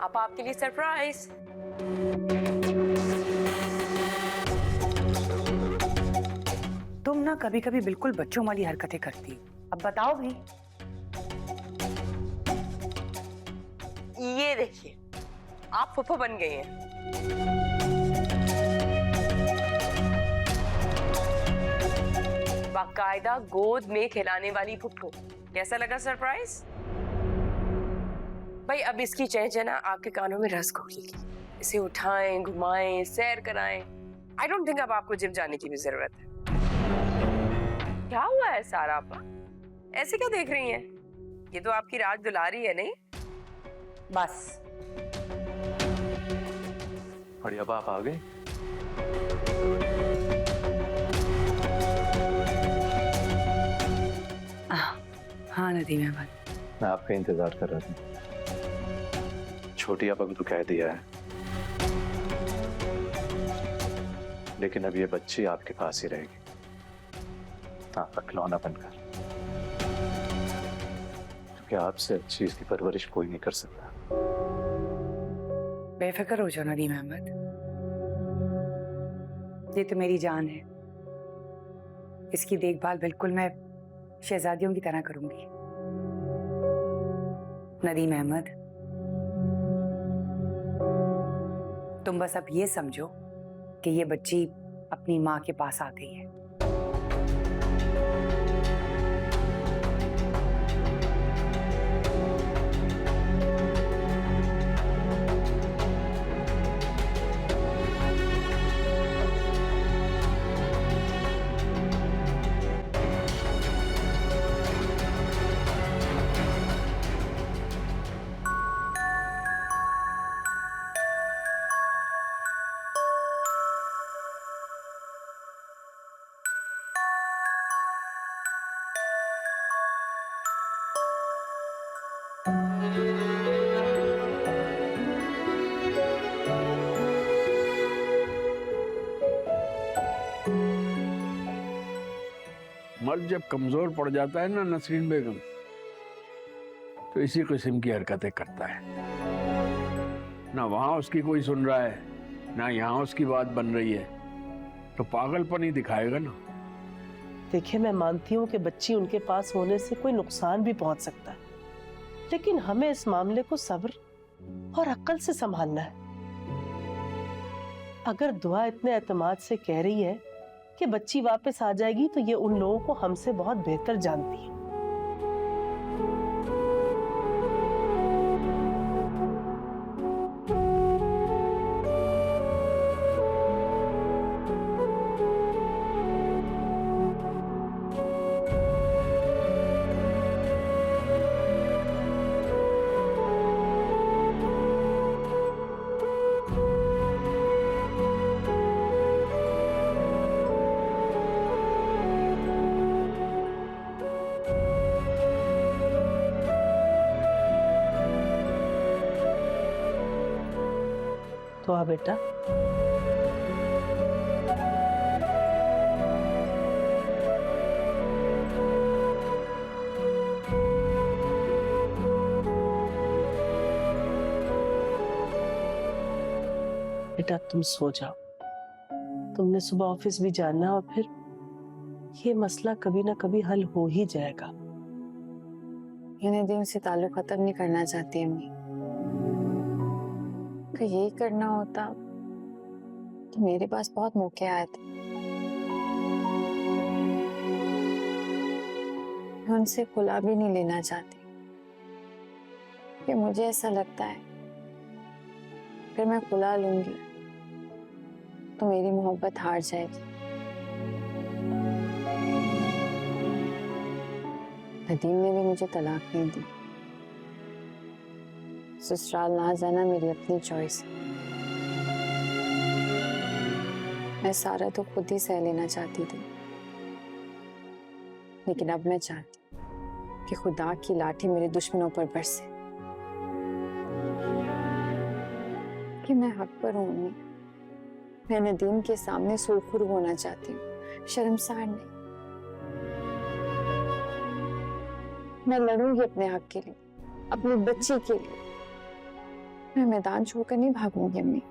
अब आपके लिए सरप्राइज। तुम ना कभी कभी बिल्कुल बच्चों वाली हरकतें करती हो। अब बताओ भाई। ये देखिए, आप फुफ्फो बन गई हैं। बाकायदा गोद में खिलाने वाली फुफ्फो। कैसा लगा सरप्राइज? भाई अब इसकी चहचना आपके कानों में रस घोलेगी। इसे उठाएं, घुमाएं, सैर कराएं। आई डोंट थिंक अब आपको जिम जाने की भी जरूरत है। क्या हुआ है सारा आपा? ऐसे क्या देख रही हैं? ये तो आपकी राज दुलारी है नहीं? बस और अब आप आ गए? हाँ नदीम अहमद, मैं आपका इंतजार कर रहा था। छोटी आपा को तो कह दिया है, लेकिन अब ये बच्ची आपके पास ही रहेगी, आपका खिलौना बनकर, क्योंकि आपसे अच्छी इसकी परवरिश कोई नहीं कर सकता। बेफिक्र हो जाओ नदीम अहमद, ये तो मेरी जान है। इसकी देखभाल बिल्कुल मैं शहजादियों की तरह करूंगी। नदीम अहमद, तुम बस अब ये समझो कि ये बच्ची अपनी माँ के पास आ गई है। मर्द जब कमजोर पड़ जाता है ना नसरीन बेगम, तो इसी किस्म की हरकतें करता है। ना वहां उसकी कोई सुन रहा है, ना यहाँ उसकी बात बन रही है, तो पागलपन ही दिखाएगा ना। देखिए, मैं मानती हूँ कि बच्ची उनके पास होने से कोई नुकसान भी पहुंच सकता है, लेकिन हमें इस मामले को सब्र और अक्ल से संभालना है। अगर दुआ इतने एतमाद से कह रही है कि बच्ची वापस आ जाएगी, तो ये उन लोगों को हमसे बहुत बेहतर जानती है। तो आ बेटा, बेटा तुम सो जाओ। तुमने सुबह ऑफिस भी जाना, और फिर ये मसला कभी ना कभी हल हो ही जाएगा। इन्हें दिन से ताल्लुक खत्म नहीं करना चाहती अम्मी। अगर यही करना होता तो मेरे पास बहुत मौके आए थे। मैं उनसे खुला भी नहीं लेना चाहती, कि मुझे ऐसा लगता है अगर मैं खुला लूंगी तो मेरी मोहब्बत हार जाएगी। नदीम ने भी मुझे तलाक नहीं दी। ससुराल ना जाना मेरी अपनी चॉइस है। मैं सारा तो खुद ही सह लेना चाहती थी, लेकिन अब मैं चाहती कि खुदा की लाठी मेरे दुश्मनों पर बरसे, कि मैं हक पर हूं। मैं नदीम के सामने सुरखुर होना चाहती हूँ, शर्मसार नहीं। मैं लड़ूंगी अपने हक के लिए, अपनी बच्ची के लिए। मैं मैदान छोड़कर नहीं भागूंगी अम्मी।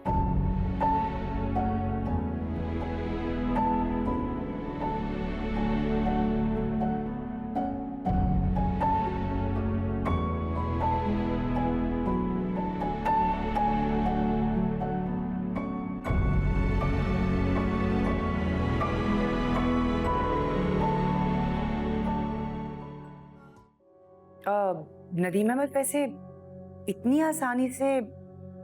नदीम अहमद, वैसे इतनी आसानी से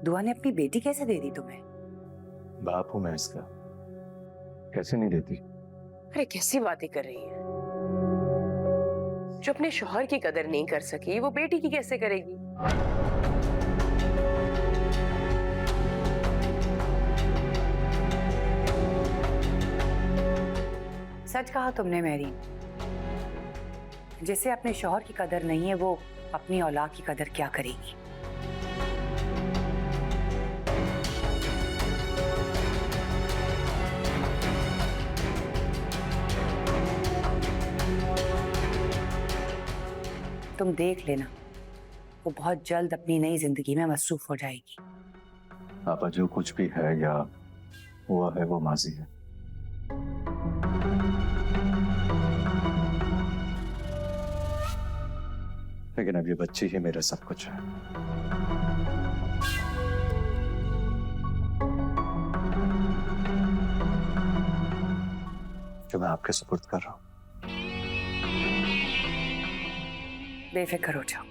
दुआ ने अपनी बेटी कैसे दे दी तुम्हें? बाप हूं मैं इसका, कैसे नहीं देती? अरे कैसी बातें कर रही है? जो अपने शौहर की कदर नहीं कर सकी वो बेटी की कैसे करेगी? सच कहा तुमने मेरी। जिसे अपने शौहर की कदर नहीं है वो अपनी औलाद की कदर क्या करेगी? तुम देख लेना, वो बहुत जल्द अपनी नई जिंदगी में मसरूफ हो जाएगी। पापा जो कुछ भी है या हुआ है वो माजी है। लेकिन अब ये बच्ची ही मेरा सब कुछ है। जो मैं आपके सुपुर्द कर रहा हूं। बेफिक्र हो जाओ।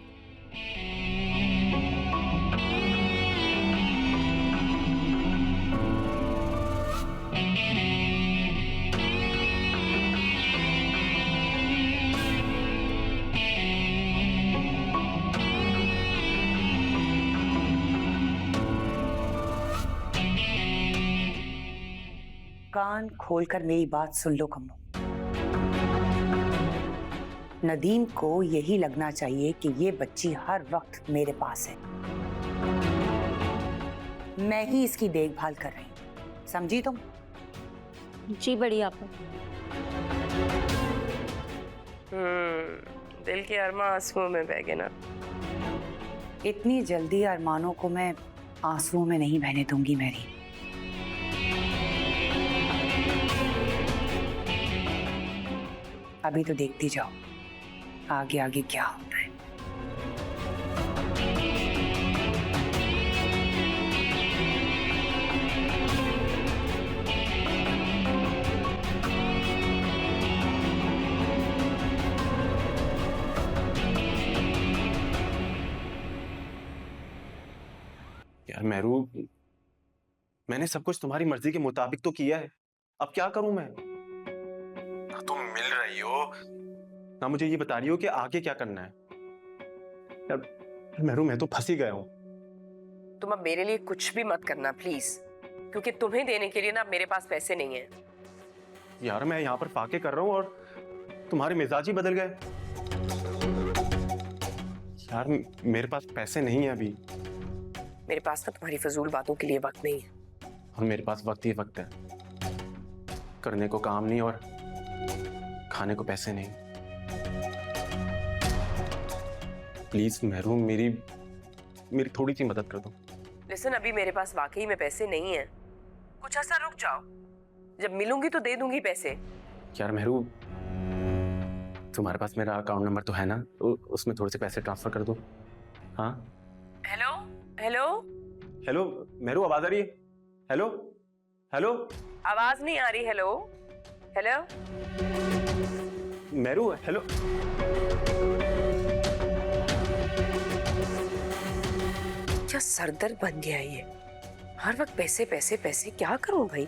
कान खोलकर मेरी बात सुन लो कम्मो। नदीम को यही लगना चाहिए कि ये बच्ची हर वक्त मेरे पास है। मैं ही इसकी देखभाल कर रही हूँ, समझी तुम? जी बड़ी आपा। दिल के अरमां आंसुओं में बह गए ना। इतनी जल्दी अरमानों को मैं आंसुओं में नहीं बहने दूंगी मेरी। अभी तो देखती जाओ आगे आगे क्या होता है। यार मेहरू, मैंने सब कुछ तुम्हारी मर्जी के मुताबिक तो किया है, अब क्या करूं मैं? ना तुम मिल रही हो ना मुझे ये बता रही हो कि आगे क्या करना है। यार मेहरू, मैं तो फंस ही गया हूं। तुम अब मेरे लिए कुछ भी मत करना प्लीज, क्योंकि तुम्हें देने के लिए ना मेरे पास पैसे नहीं है। यार मैं यहाँ पर फाके कर रहा हूँ और तुम्हारे मिजाज ही बदल गए। यार मेरे पास पैसे नहीं है अभी। मेरे पास ना तुम्हारी फजूल बातों के लिए वक्त नहीं है। और मेरे पास वक्त ही वक्त है, करने को काम नहीं और खाने को पैसे नहीं। प्लीज मेहरू, मेरी थोड़ी सी मदद कर दो। लिसन, अभी मेरे पास वाकई में पैसे नहीं है, कुछ ऐसा रुक जाओ, जब मिलूंगी तो दे दूंगी पैसे। यार मेहरू, तुम्हारे पास मेरा अकाउंट नंबर तो है ना, तो उसमें थोड़े से पैसे ट्रांसफर कर दो। हाँ हेलो हेलो हेलो मेहरू, आवाज आ रही है? हेलो हेलो, आवाज नहीं आ रही। Hello hello Mehru, hello. क्या सरदर्द बन गया ये, हर वक्त पैसे पैसे पैसे, क्या करूं भाई?